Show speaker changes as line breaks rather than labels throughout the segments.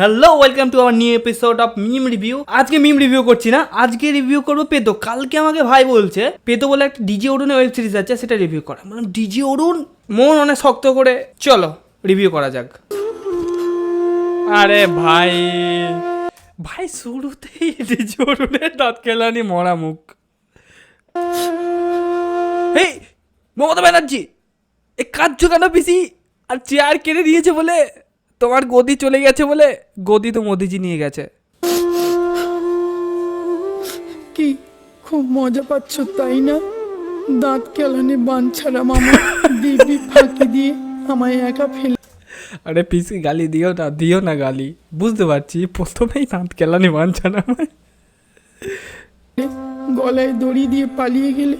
Hello welcome to our new episode of meme review. আজকে meme review করছি না, আজকে রিভিউ করবো পেতো। কালকে আমাকে ভাই বলছে পেতো বলে একটা ডিজে অরুণের ওয়েব সিরিজ আছে, সেটা রিভিউ করা। মানে ডিজে অরুণ মন অনেক শক্ত করে, চলো রিভিউ করা যাক। আরে ভাই ভাই শুরুতেই ডিজে অরুণের দাঁত কেলানি মরা মুখ। এই মমতা ব্যানার্জি এ কাঁদছো কেন পিসি? আর চেয়ার কেড়ে দিয়েছে বলে, তোমার গদি চলে গেছে বলে। গদি তো মোদিজি নিয়ে গেছে।
কি খুব মজা পাচ্ছ তাই না? দাঁত কেলানে বাঞ্ছারা মামা দিব্যি ফাঁকি দিয়ে আমায় একা ফেলে
আরে পিসি গালি দিও না গালি, বুঝতে পারছি প্রথমেই দাঁত কেলানি মানছে না।
গলায় দড়ি দিয়ে পালিয়ে গেলে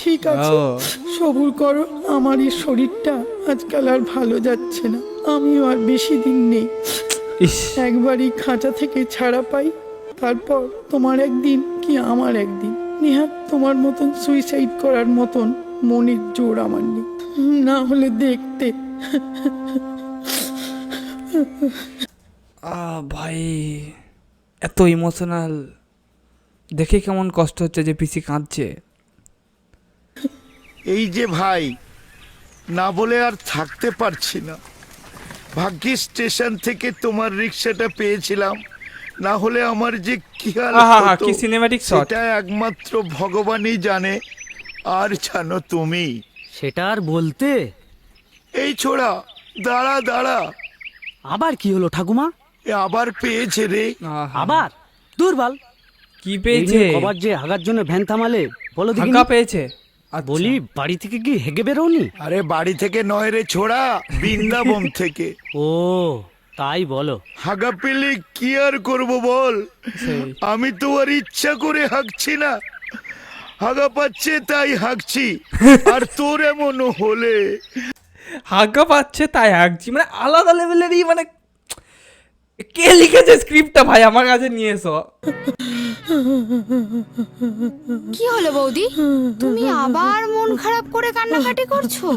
ঠিক আছে,
ও।
সবুর করো। আমার এই শরীরটা আজকাল আর ভালো যাচ্ছে না, আমিও আর বেশি দিন নেই।
ইস,
একবারই খাঁচা থেকে ছাড়া পাই, তারপর তোমার একদিন কি আমার একদিন। নেহাত তোমার মতন সুইসাইড করার মতন মনের জোর আমার নেই, না হলে দেখতে।
ভাই এত ইমোশনাল দেখে কেমন কষ্ট হচ্ছে যে পিসি কাঁদছে।
এই যে ভাই, না বলে আর থাকতে পারছি না। ভাগ্যিস স্টেশন থেকে তোমার রিক্সাটা পেয়েছিলাম, না হলে আমার যে কি হাল হতো
কি সিনেম্যাটিক শট।
সেটা একমাত্র ভগবানই জানে, আর জানো তুমি।
সেটা আর বলতে।
এই ছোড়া, দাঁড়া দাঁড়া,
আবার কি হলো ঠাকুমা?
এ আবার পেয়েছে রে।
আবার দুর্বল
কি পেয়েছে?
কবার যে হাগার জন্য ভ্যান থামালে বলো দেখি।
ফাঁকা পেয়েছে। আচ্ছা।
বলি বাড়ি থেকে কি হেগে বেরোনি?
আরে বাড়ি থেকে নয় রে ছোড়া, বৃন্দাবন থেকে।
ও তাই বলো।
হাগা পেলে কি আর করবো বল,
সেই।
আমি তো আর ইচ্ছা করে হাঁকছি না, হাগা পাচ্ছে তাই হাঁকছি। আর তোর এমন হলে
হাগা পাচ্ছে তাই হাগছি, মানে আলাদা লেভেলেরই। মানে কে লিখেছে স্ক্রিপ্টটা ভাই আমার কাছে নিয়ে এসো।
কি হলো বৌদি, তুমি আবার মন খারাপ করে কান্নাকাটি করছো?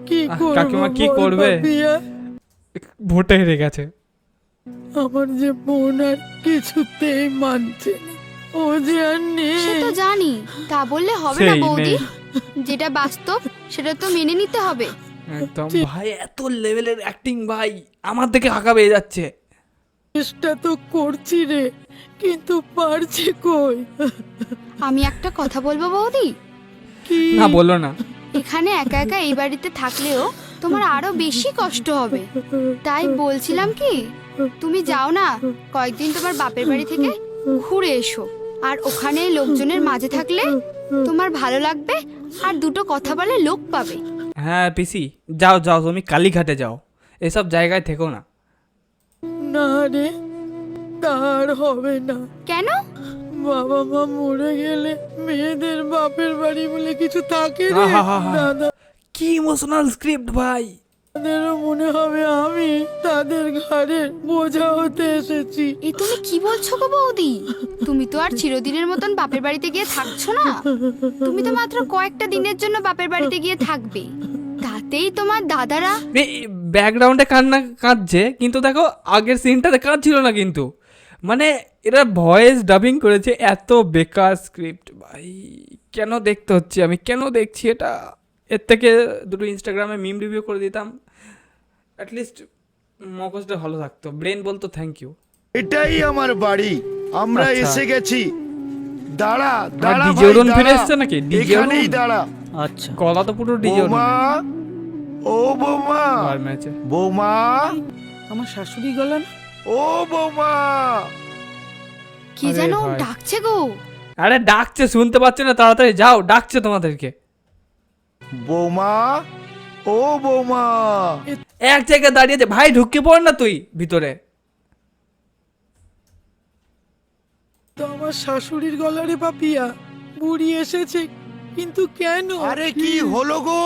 কি করবো
কাকিমা কি
বল
করবে?
পাপিয়া?
ভোটে হেরে গেছে।
আমার যে বোন আর কিছুতেই মানছে না, ও যে আর
সে
নেই।
তো জানি, তা বললে হবে না
সেই
বৌদি।
নেই।
যেটা বাস্তব সেটা তো মেনে নিতে হবে।
একদম ভাই, এত লেভেলের অ্যাক্টিং ভাই, আমার থেকে হাঁকা পেয়ে যাচ্ছে।
চেষ্টা তো করছি রে, কিন্তু পারছি কই।
আমি একটা কথা বলবো বৌদি,
কি?
না বলো না।
এখানে একা একা এই বাড়িতে থাকলেও তোমার আরো বেশি কষ্ট হবে। তাই বলছিলাম কি, তুমি যাও না, কয়েকদিন তোমার বাপের বাড়ি থেকে ঘুরে এসো। আর ওখানে লোকজনের মাঝে থাকলে তোমার ভালো লাগবে, আর দুটো কথা বলে লোক পাবে।
হ্যাঁ পিসি, যাও যাও, তুমি কালীঘাটে যাও, এসব জায়গায় থেকো না।
না রে, তার হবে না।
কেন?
বাবা মা মরে গেলে মেয়েদের বাপের বাড়ি বলে কিছু থাকে রে।
আহাহাহা।
দাদা
কি ইমোশনাল স্ক্রিপ্ট ভাই।
তাদেরও মনে হবে আমি তাদের ঘাড়ে বোঝা হতে এসেছি।
এ তুমি কি বলছো গো বৌদি? তুমি তো আর চিরদিনের মতন বাপের বাড়িতে গিয়ে থাকছো না, তুমি তো মাত্র কয়েকটা দিনের জন্য বাপের বাড়িতে গিয়ে থাকবে। তাতেই তোমার দাদারা
ব্যাকগ্রাউন্ডে কান্না কাঁদছে, কিন্তু দেখো আগের সিনটাতে কাঁদছিল না কিন্তু। মানে এরা ভয়েস ডাবিং করেছে, এত বেকার স্ক্রিপ্ট ভাই। কেন দেখতে হচ্ছে, আমি কেন দেখছি এটা? এর থেকে দুটো ইনস্টাগ্রামে মিম রিভিউ করে দিতাম, অ্যাটলিস্ট মগজটা ভালো থাকতো, ব্রেন বলতো থ্যাংক ইউ।
এটাই আমার বাড়ি, আমরা
আচ্ছা।
এসে গেছি। দাঁড়া দাঁড়া
ডিজে
ভাই,
অরুণ ফিরে
দাঁড়া।
এসছে নাকি? ডিজে
এখানেই
অরুণ?
দাঁড়া।
আচ্ছা
গলা তো পুরো ডিজে
বৌমা, ও বৌমা,
আর ম্যাচে।
বৌমা,
আমার শাশুড়ি গলা না?
ও বৌমা।
কি
আরে
যেন
ভাই।
ডাকছে গো।
আরে ডাকছে, শুনতে পাচ্ছে না? তাড়াতাড়ি যাও, ডাকছে তোমাদেরকে।
বৌমা, ও বৌমা।
এক জায়গায় দাঁড়িয়েছে ভাই, ঢুকে পড় না তুই ভিতরে।
তো আমার শাশুড়ির গলা রে পাপিয়া। বুড়ি এসেছে, কিন্তু কেন?
আরে কি হলো গো?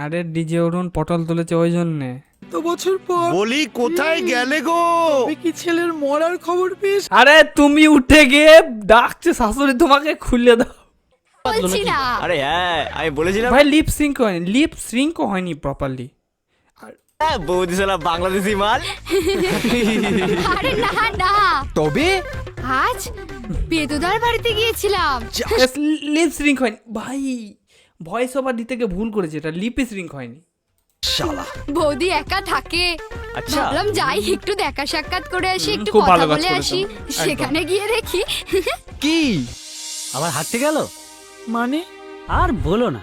আরে ডিজে অরুণ পটল তুলেছে ওই জন্যে।
তো বছর পর
বলি কোথায় গেলে গো?
তবে কি ছেলের মরার খবর পেয়েছ?
আরে তুমি উঠে গিয়ে ডাকছে শাশুড়ি, তোমাকে খুলে দাও।
বলছি না,
আরে হ্যাঁ আমি বলেছিলাম।
ভাই লিপ সিঙ্ক হয়নি, লিপ সিঙ্কও হয়নি প্রপারলি। আর
বৌদি শালা বাংলাদেশি মাল।
আরে না না,
তবে
আজ বেদুদার বাড়িতে গিয়েছিলাম।
লিপ সিঙ্ক হয়নি ভাই, ভয়েস ওভার দিতে গিয়ে ভুল করেছে, এটা লিপ সিঙ্ক হয়নি।
শালা
বৌদি একা থাকে,
আচ্ছা।
ভাবলাম যাই একটু দেখা সাক্ষাৎ করে আসি, একটু
খুব ভালো
কথা
কাজ
বলে
করেছো,
আসি।
একদম।
সেখানে গিয়ে দেখি
কি
আবার হাঁটতে গেল?
মানে
আর বলো না,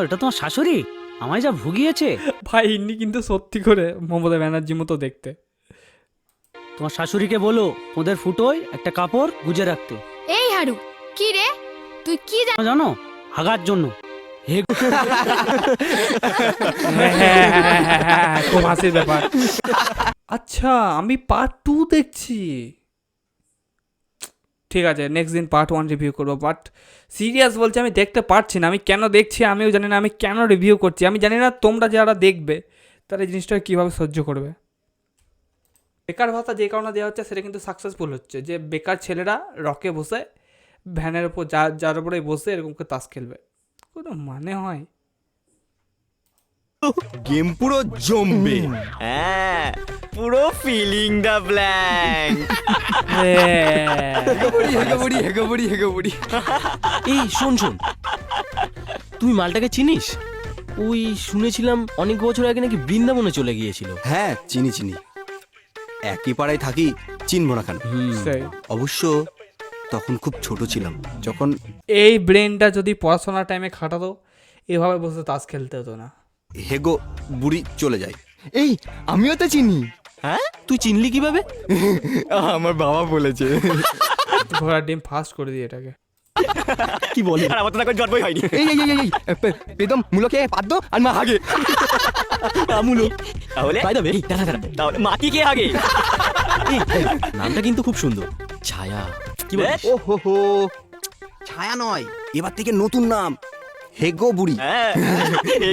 ওটা তোমার শাশুড়ি আমায় যা ভুগিয়েছে।
ভাই ইনি কিন্তু সত্যি করে মমতা ব্যানার্জির মতো দেখতে।
তোমার শাশুড়িকে বলো ওদের ফুটোয় একটা কাপড় গুজে রাখতে।
এই হারু, কি রে তুই কি
জানো, হাগার জন্য।
হ্যাঁ, খুব হাসির ব্যাপার। আচ্ছা আমি পার্ট 2 দেখছি, ঠিক আছে নেক্সট দিন পার্ট 1 রিভিউ করবো। বাট সিরিয়াস বলছি আমি দেখতে পারছি না, আমি কেন দেখছি আমিও জানি না, আমি কেন রিভিউ করছি আমি জানি না। তোমরা যারা দেখবে তারা এই জিনিসটা কীভাবে সহ্য করবে। বেকার ভাতা যে কারণে দেওয়া হচ্ছে সেটা কিন্তু সাকসেসফুল হচ্ছে, যে বেকার ছেলেরা রকে বসে ভ্যানের ওপর যার উপরে বসে এরকম করে তাস খেলবে, কোনো মানে হয়?
গেম পুরো জমবে। হ্যাঁ, পুরো ফিলিং দ্য ব্ল্যাঙ্ক।
এই শোন শোন, তুই মালটাকে চিনিস? ওই শুনেছিলাম অনেক বছর আগে নাকি বৃন্দাবনে চলে গিয়েছিল।
হ্যাঁ চিনি চিনি, একই পাড়ায় থাকি, চিনবো না কেন?
সেই
অবশ্য তখন খুব ছোট ছিলাম যখন।
এই ব্রেনটা যদি পড়াশোনার টাইমে খাটাতো এভাবে বসে তাস খেলতে হতো না।
হেগো বুড়ি চলে যায়।
এই আমিও তো চিনি। হ্যাঁ, তুই চিনলি কিভাবে?
আমার বাবা বলেছে।
ঘোড়ার ডিম ফাস্ট করে দিই এটাকে।
কি বলে?
আর আমার তো এখন জন্মই হয়নি।
এই এই এই এই বেদম মূলকে পাদ্য আর মা হাগে। আমুলো
তাহলে
বাই দ্য ওয়ে,
তাহলে মাটি কে আগে?
নামটা কিন্তু খুব সুন্দর, ছায়া। কি বলিস?
ও হো হো, ছায়া নয়, এবার থেকে নতুন নাম হেগো বুড়ি।
হ্যাঁ,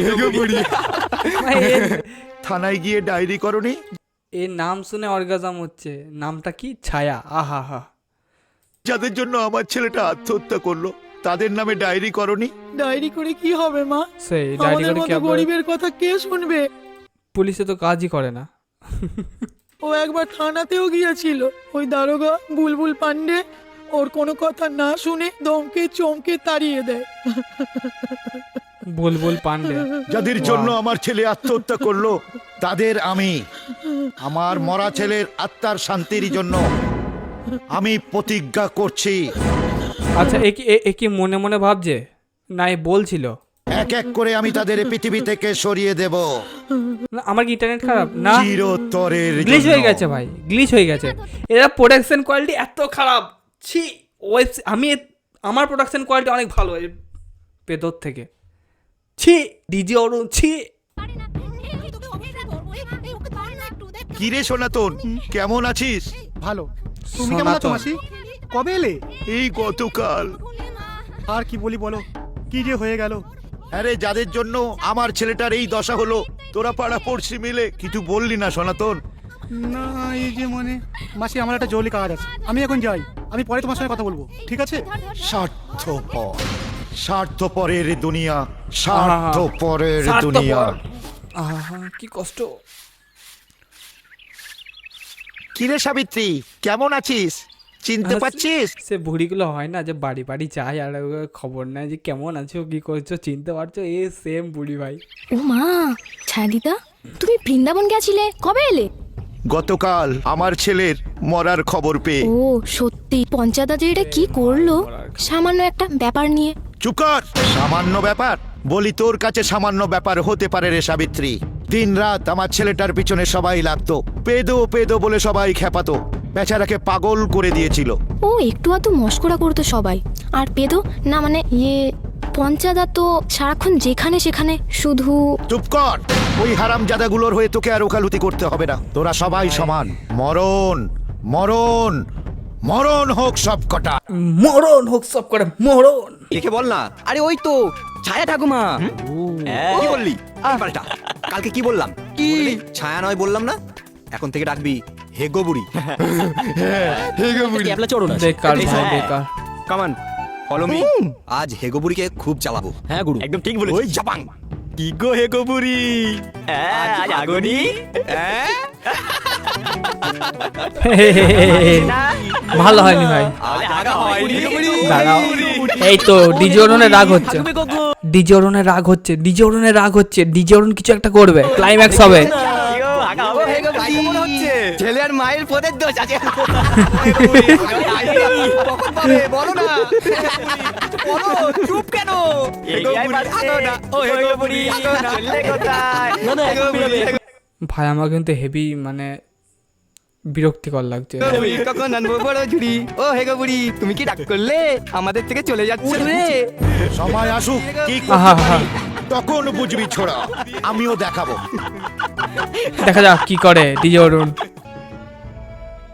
হেগো বুড়ি।
থানায় গিয়ে ডায়েরি করনি?
এর নাম শুনে অর্গাজম হচ্ছে। নামটা কি? ছায়া। আহা হা।
যাদের জন্য আমার ছেলেটা আত্মহত্যা করলো তাদের নামে ডায়েরি করনি?
ডায়েরি করে কি হবে মা?
সেই ডায়েরি
আমাদের
করে কি
মতো
আবার
গরিবের কথা কে শুনবে?
পুলিশে তো কাজই করে না।
ও একবার থানাতেও গিয়েছিল, ওই দারোগা বুলবুল পান্ডে ওর কোনো কথা না শুনে দমকে চমকে তাড়িয়ে দেয়।
বুলবুল পান্ডে।
যাদের জন্য আমার ছেলে আত্মহত্যা করলো তাদের আমি আমার মরা ছেলের আত্মার শান্তির জন্য আমি প্রতিজ্ঞা করছি,
আচ্ছা এ কি মনে মনে ভাবছে না এ বলছিল?
এক এক করে আমি তাদের এই পৃথিবী থেকে সরিয়ে দেব
না আমার কি ইন্টারনেট খারাপ না?
চিরতরের
গ্লিচ
জন্য।
হয়ে গেছে ভাই, গ্লিচ হয়ে গেছে। এরা প্রোডাকশন কোয়ালিটি এত খারাপ। ছি, আমার প্রোডাকশন কোয়ালিটি অনেক ভালো এর পেদর থেকে। ছি ডিজে অরুণ, ছি।
কি রে সনাতন, কেমন আছিস?
ভালো। তুমি কেমন আছো
সনাতন।
মাসি? কবে এলে?
এই গতকাল।
আর কি বলি বলো, কি যে হয়ে গেল।
আরে যাদের জন্য আমার ছেলেটার এই দশা হলো তোরা পাড়া পড়শি মিলে কিছু বললি না সনাতন?
না এই যে মানে মাসি, আমার একটা জরুরি কাজ আছে, আমি এখন যাই, আমি পরে তোমার সঙ্গে কথা বলবো, ঠিক আছে?
স্বার্থপর, স্বার্থপরের দুনিয়া, স্বার্থপরের দুনিয়া।
আহা কি কষ্ট।
কিরে সাবিত্রী, কেমন আছিস? চিনতে পারছিস?
সে বুড়িগুলো হয় না যে বাড়ি বাড়ি যায় আর খবর নেয় যে কেমন আছো কি করছো, চিনতে পারছো? এ সেম বুড়ি ভাই।
ও মা, ছায়াদিদা তুমি বৃন্দাবন গেছিলে, কবে এলে?
গতকাল আমার ছেলের মরার খবর পেয়ে।
ও সত্যি, পঞ্চায়েত যে এটা কি করলো সামান্য একটা ব্যাপার নিয়ে।
চুপ কর, সামান্য ব্যাপার বলি তোর কাছে সামান্য ব্যাপার হতে পারে রে সাবিত্রী। দিন রাত আমার ছেলেটার পিছনে সবাই লাগতো, পেদো পেদো বলে সবাই খেপাতো, বেচারাকে পাগল করে দিয়েছিল।
ও একটু আধটু মস্করা করতো সবাই, আর পেদো না মানে পঞ্চায়েত তো সারাক্ষণ যেখানে সেখানে শুধু।
চুপ কর, ওই হারামজাদাগুলোর হয়ে তোকে আর ওকালতি করতে হবে না, তোরা সবাই সমান। মরণ মরণ মরণ হোক সব কটা,
মরণ হোক সব করে মরণ।
লিখে বল না।
আরে ওই তো ছায়া ঠাকুমা।
কি বললি? পাল্টা, কালকে কি বললাম? কি ছায়া নয় বললাম না? এখন থেকে ডাকবি হেগো বুড়ি।
ক্যাবলা চড়ো না।
বেকার ভাই বেকার।
কামান ফলো মি। আজ হেগো বুড়িকে খুব চালাবো।
হ্যাঁ গুরু,
একদম ঠিক
ওই
বলেছিস।
জাপাং কি গো হে গো বুড়ি
আজ আগনি
ভালো হয়নি ভাই। দাঁড়াও, এই তো ডিজে অরুণের রাগ হচ্ছে, ডিজে অরুণের রাগ হচ্ছে, ডিজে অরুণের রাগ হচ্ছে, ডিজে অরুণ কিছু একটা করবে, ক্লাইম্যাক্স হবে।
ছেলে আর মায়ের পদের দোষ আছে বলো না বলো চুপ কেন
ভাই আমার কিন্তু হেভি মানে বিরক্তিকর লাগছে।
কখন আনবো বড় ঝুড়ি? ও হে গো বুড়ি, তুমি কি ডাক করলে? আমাদের থেকে চলে যাচ্ছে রে।
সময় আসুক কি
আহা হা,
তখন বুঝবি ছোড়া, আমিও দেখাবো।
দেখা যাক কি করে ডিজে অরুণ।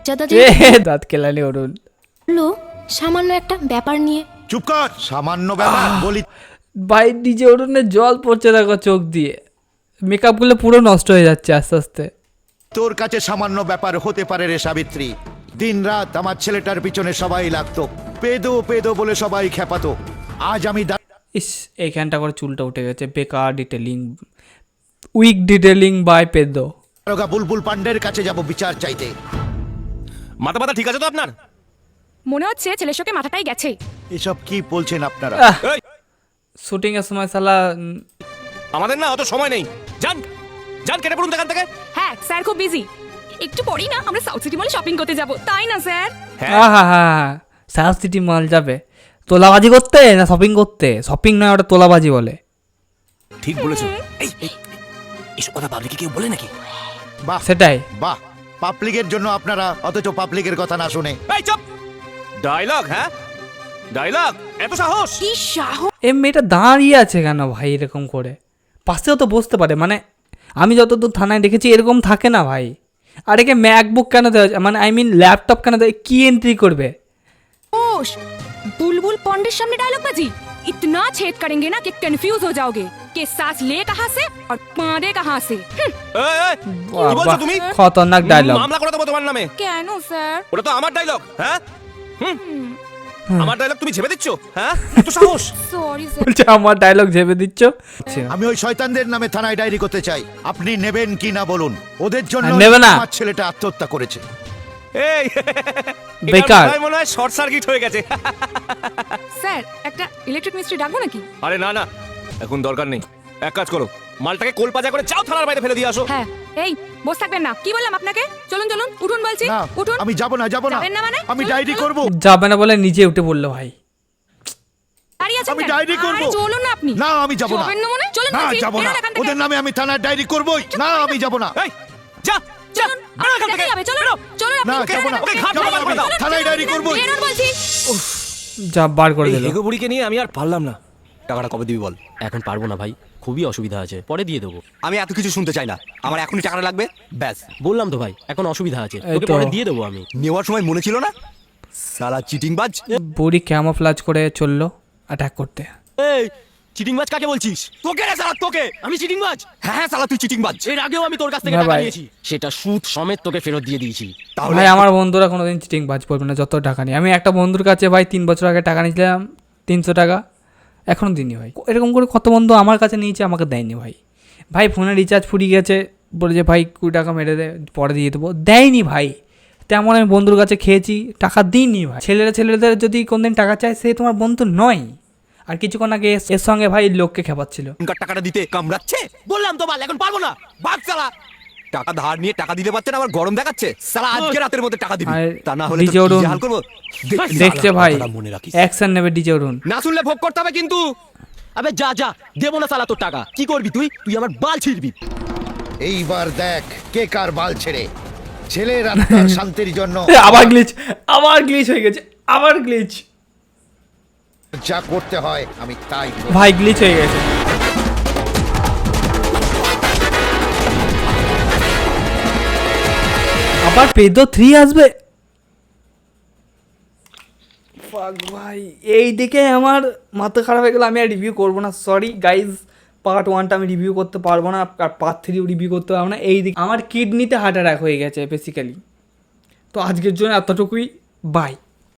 দাদা
এ, দাঁত কেলানি অরুণ।
বললো সামান্য একটা ব্যাপার নিয়ে।
চুপ কর, সামান্য ব্যাপার বলি
ভাই ডিজে অরুণের জল পড়ছে দেখো চোখ দিয়ে, মেকআপ গুলো পুরো নষ্ট হয়ে যাচ্ছে আস্তে আস্তে।
তোর কাছে সামান্য ব্যাপার হতে পারে রে সাবিত্রী। দিন রাত আমার ছেলেটার পিছনে সবাই লাগতো, পেদো পেদো বলে সবাই খেপাতো। আজ আমি
ইস, এইখানটা করে চুলটা উঠে গেছে, বেকার ডিটেলিং, উইক ডিটেলিং বাই পেদো।
দারোগা বুলবুল পান্ডের কাছে যাব বিচার চাইতে।
মাথা মাথা ঠিক আছে তো আপনার?
মনে হচ্ছে ছেলের সঙ্গে মাথাটাই গেছে।
এসব কি বলছেন আপনারা?
এই,
শুটিং এর সময় সালা
আমাদের না অত সময় নেই, যান যান কেটে পড়ুন এখান থেকে।
হ্যাঁ স্যার খুব বিজি, একটু পরেই না আমরা সাউথ সিটি মলে শপিং করতে যাব, তাই না স্যার?
আহা হা, সাউথ সিটি মল যাবে তোলাবাজি করতে না শপিং করতে? শপিং নয় ওটা তোলাবাজি বলে।
ঠিক বলেছো। এই এসব কথা পাবলিকে কেউ বলে নাকি?
বাহ
সেটাই।
বাহ, পাবলিকের জন্য আপনারা, অথচ পাবলিকের কথা না শুনে।
এই চুপ! ডায়লগ, হ্যাঁ ডায়লগ, এত সাহস!
কি সাহস!
এ মেয়েটা দাঁড়িয়ে আছে কেন ভাই এরকম করে? পাশেও তো বসতে পারে, মানে আমি যতদূর থানায় দেখেছি এরকম থাকে না ভাই। আর একে ম্যাকবুক কেন দেওয়া, মানে আই মিন ল্যাপটপ কেন দেয়? কি এন্ট্রি করবে?
बुलबुल पॉन्डे सामने डायलॉग बाजी, इतना छेद करेंगे ना कि कंफ्यूज हो जाओगे कि सांस ले कहां से और मारे कहां से।
এই, এই, কি বলছো তুমি?
খতরনাক ডায়লগ।
মামলা করে দেবো তোমার নামে।
কেন স্যার?
ওটা তো আমার ডায়লগ, হ্যাঁ আমার ডায়লগ তুমি ঝেপে দিচ্ছ, হ্যাঁ এত সাহস!
Sorry sir.
বলছে আমার ডায়লগ ভেবে দিচ্ছ।
আমি ওই শয়তানদের নামে থানায় ডায়েরি করতে চাই। আপনি নেবেন কি না বলুন। ওদের জন্য
নেবে না।
আমার ছেলেটা আত্মহত্যা করেছে।
এই
বেকার।
এটার মনে হয় শর্ট সার্কিট হয়ে গেছে।
স্যার একটা ইলেকট্রিক মিস্ত্রি ডাকবো নাকি?
আরে না না, এখন দরকার নেই। এক কাজ করো, মালটাকে কোলপাজা করে যাও থানার বাইরে ফেলে দিয়ে আসো।
হ্যাঁ এই বস থাকবেন না, কি বললাম আপনাকে? চলুন চলুন উঠুন বলছি,
না,
উঠুন।
আমি যাব না, যাব না।
যাবেন না মানে?
আমি
চলুন,
ডায়েরি
চলুন।
করব।
যাবে না বলে নিজে উঠে পড়লো ভাই।
দাঁড়িয়ে আছেন
আমি
কেন?
ডায়েরি করব।
আরে চলুন না আপনি।
না, আমি যাব না।
যাবেন না মানে? চলুন
না,
বলছি,
যাব না।
বেরোন এখান থেকে।
ওদের নামে আমি থানায় ডায়েরি করবই। না, আমি যাব না।
এই যা যা,
চলুন,
বেরো এখান থেকে।
দেখাই যাবে, চলুন চলুন আপনি।
না, যাবো না।
ওকে ঘাট
যাবো না,
করে দাও।
আমি থানায় ডায়েরি করবই।
বেরোন বলছি।
যা বার করে দিল।
হেগো বুড়িকে নিয়ে আমি আর পারলাম না।
টাকাটা কবে দিবি বল?
এখন পারবো না ভাই, খুবই অসুবিধা আছে, পরে দিয়ে দেবো।
আমি এত কিছু শুনতে চাই না, আমার এখনই টাকাটা লাগবে ব্যাস।
বললাম তো ভাই, এখন অসুবিধা আছে,
এই
তোকে
তো।
পরে দিয়ে দেবো আমি।
নেওয়ার সময় মনে ছিল না সালা চিটিংবাজ?
বুড়ি ক্যামোফ্লাজ করে চললো অ্যাটাক করতে।
এই চিটিং মাছ কাকে বলছিস?
তোকে রে সালা, তোকে।
আমি চিটিং মাছ?
হ্যাঁ হ্যাঁ সালা, তুই চিটিংবাজ।
এর আগেও আমি তোর কাছ থেকে
না
টাকা
ভাই।
নিয়েছি, সেটা সুদ সমেত তোকে ফেরত দিয়ে দিয়েছি।
তাহলে
ভাই আমার বন্ধুরা কোনোদিন চিটিং বাজ পড়বে না যত টাকা নিই। আমি একটা বন্ধুর কাছে ভাই 3 বছর আগে টাকা নিয়েছিলাম 300 টাকা, এখনও দিইনি ভাই। এরকম করে কত বন্ধু আমার কাছে নিয়েছে, আমাকে দেয়নি ভাই। ভাই ফোনে রিচার্জ ফুরিয়ে গেছে, বলে যে ভাই 20 টাকা মেরে দে, পরে দিয়ে দেবো, দেয়নি ভাই। তেমন আমি বন্ধুর কাছে খেয়েছি, টাকা দিইনি ভাই। ছেলেদের যদি কোনদিন টাকা চায়, সে তোমার বন্ধু নয়। আর কিছুক্ষণ আগে এর সঙ্গে ভাই লোককে খেপাচ্ছিল।
এখনকার টাকাটা দিতে কামড়াচ্ছে।
বললাম তো বাল, এখন পারবো না।
ভাগ সালা। টাকা ধার নিয়ে টাকা দিতে পারছে না, আবার গরম দেখাচ্ছে। সালা আজকে রাতের মধ্যে টাকা দিবি,
আর
তা না হলে
ডিজে
তো
অরুণ
কি হাল করব।
দেখছে ভাই,
মনে রাখিস।
অ্যাকশন নেবে ডিজে অরুণ।
না শুনলে ভোগ করতে হবে কিন্তু। আবে যা যা, দেবো না সালা তোর টাকা। কি করবি তুই? তুই আমার বাল ছিড়বি।
এইবার দেখ কে কার বাল ছেড়ে। ছেলের আত্মার শান্তির জন্য
আবার গ্লিচ হয়ে গেছে, আবার গ্লিচ।
যা করতে হয় আমি তাই করব।
ভাই গ্লিচ হয়ে গেছে। আবার পেদো 3 আসবে। ফাক ভাই, এই দিকে আমার মাথা খারাপ হয়ে গেল। আমি আর রিভিউ করবো না, সরি গাইজ। পার্ট 1টা আমি রিভিউ করতে পারবো না, আর পার্ট 3 রিভিউ করতে পারবো না। এই দিকে আমার কিডনিতে হার্ট অ্যাটাক হয়ে গেছে বেসিক্যালি। তো আজকের জন্য এতটুকুই, বাই।